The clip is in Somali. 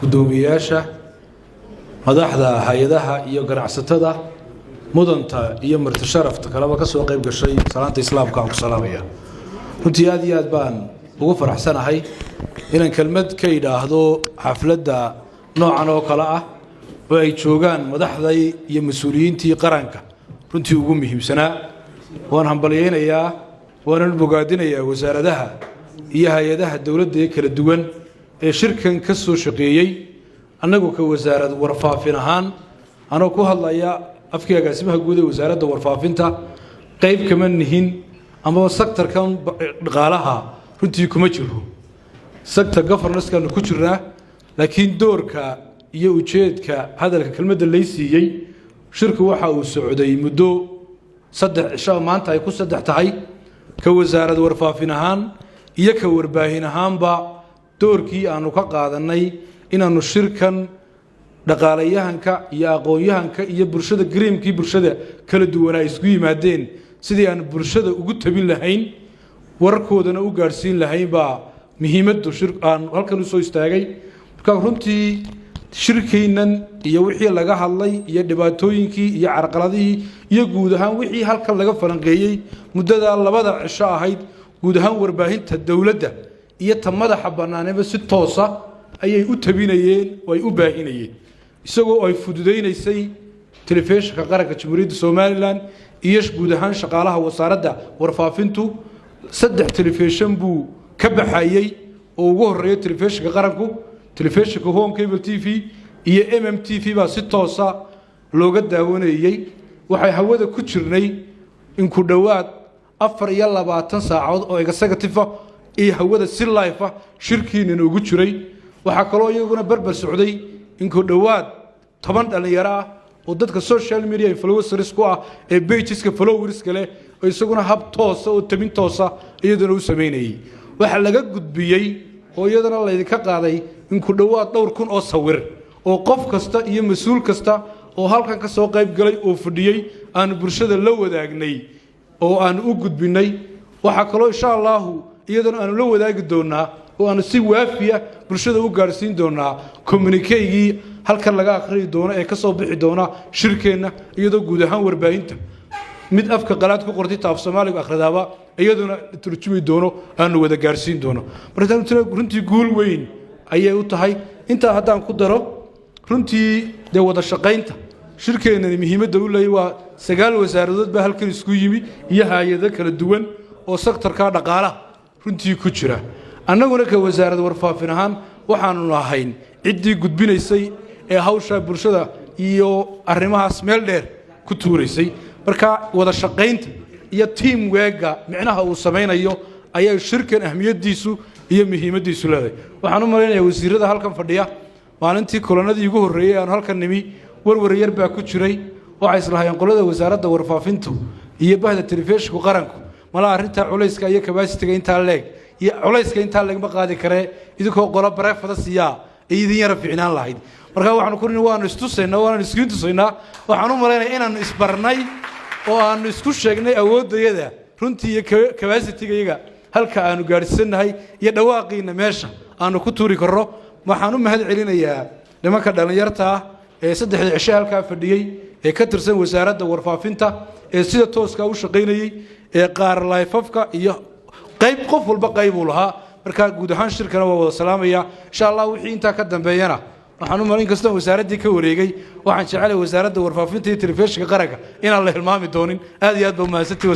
gudoomiyaasha madaxda hay'adaha iyo ganacsatada mudanta iyo marti sharafta kalaba ka soo qayb gashay salaanta islaamka ku salaamaya runtii aad iyo aad baan ugu faraxsanahay inaan kelmad ka yiraahdo xafladda noocan oo kala ah oo ay joogaan madaxda iyo mas'uuliyiintii qaranka runtii ugu muhiimsanaa waan hambalyeeynaya waan bogaadinayaa wasaaradaha iyo hay'adaha dawladda ee kala duwan ee shirkan ka soo shaqeeyay annagu ka wasaarad warfaafin ahaan anoo ku hadlaya afkiga gaasimaha guud ee wasaaradda warfaafinta qayb kama nihin ama sector-kan dhaqaalaha runtii kuma jiro sector governance-kan ku jirnaa laakiin doorka iyo ujeedka hadalka kelmadda la siiyay shirku waxa uu socday muddo 3 cisho maanta ay ku 3 tahay ka wasaarad warfaafin ahaan iyo ka warbaahin ahaanba doorkii aanu ka qaadanay inaanu shirkan dhaqaalayahanka iyo aqoon-yahanka iyo bulshada greemkii bulshada kala duwan ay isku yimaadeen sidii aan bulshada ugu tabin lahayn warkoodana u gaarsiin lahayn baa muhiimaddu shir aan halkan u soo istaagay marka runtii shirkeenan iyo wixii laga hadlay iyo dhibaatooyinkii iyo carqaladihii iyo guud ahaan wixii halkan laga falanqeeyay muddada 2 cisho ahayd guud ahaan warbaahinta dawladda iyo madaxa banaanaba si toos ah ayay u tabinayeen oo ay u baahinayeen isagoo ay fududeysay telefishinka qaranka Jamhuuriyadda Soomaaliland iyo guud ahaan shaqaalaha wasaaradda warfaafintu 3 telefishin buu ka baxayay oo ugu horeeyay telefishinka qaranku telefishinka Home Cable TV iyo MMTV baa si toos ah looga daawanayay waxay hawada ku jirnay in ku dhawaad 24 saacadood oo executive ee hawada si live ah shirkiina ugu jiray waxa kale oo iyaguna barbar socday in ku dhawaad 10 dhalinyaro ah oo dadka social media influencers ku ah ee pageska followers kale oo isaguna hab toos ah oo tabin toos ah iyaduna u sameeyay waxa laga gudbiyay oo iyadana la idinka qaaday in ku dhawaad 2,000 oo sawir oo qof kasta iyo mas'uul kasta oo halkan ka soo qayb galay oo fadhiyay aan bulshada la wadaagnay oo aan u gudbinay waxa kale oo insha Allah iyadana aan la wadaagi doonaa oo aan si waafiya bulshada u gaarsiin doonaa communique-gii halkan laga akhriyo doono ee ka soo bixi doona shirkeena iyadoo guud ahaan warbaahinta mid afka qalaad ku qortay taaf Soomaaliga akhridaaba iyaduna turjumi doono aan wada gaarsiin doono marka runtii guul weyn ayay u tahay inta haddaan ku daro runtii de wada shaqaynta shirkeena muhiimadda u leeyahay waa 9 wasaaradood ba halkan isku yimi iyo hay'ado kala duwan oo sector-ka dhaqaalaha runtii ku jira annaguna ka wasaaradda warfaafin ahaan waxaanu lahayn cidii gudbinaysay ee hawsha bulshada iyo arrimahaas meel dheer ku tuureysay marka wada shaqaynta iyo team weega micnaha uu sameeyo ayaa shirkan ahmiyadiisu iyo muhiimadiisu leedahay waxaan u maleynayaa wasiirada halkan fadhiya maalintii kulanadii ugu horeeyay aan halkan nimi warwareeyar baa ku jiray waxa islahaayeen qolada wasaaradda warfaafintu iyo bahda telefishinka qaranku mala arinta culayska iyo capacity-ga inta leeg iyo culayska inta leeg ma qaadi kare idinkoo qolo bareefada siya idin yara fiicnaan lahayd marka waxaan ku rin waan istusaynaa waan isku tusaynaa waxaan u maleynayaa inaan isbarnay oo aan isku sheegnay awoodayada runtii iyo capacity-ga halka aanu gaarsiisanahay iyo dhawaaqiina meesha aanu ku tuuri karro waxaan u mahad celinayaa nimanka dhalinyarta ah ee 3 cisho halka fadhiyay ee ka tirsan wasaaradda warfaafinta ee sida tooska u shaqeynayay ee qaar live-afka iyo qayb qof walba qayb u lahaa marka guud ahaan shirkana waa wada salaamaya insha Allah wixii inta ka dambeeyana waxaan u maleyn kasta wasaaradii ka wareegay waxaan jecelahay wasaaradda warfaafinta iyo telefishinka qaranka inaan la hilmaami doonin aad iyo aad baa mahadsantii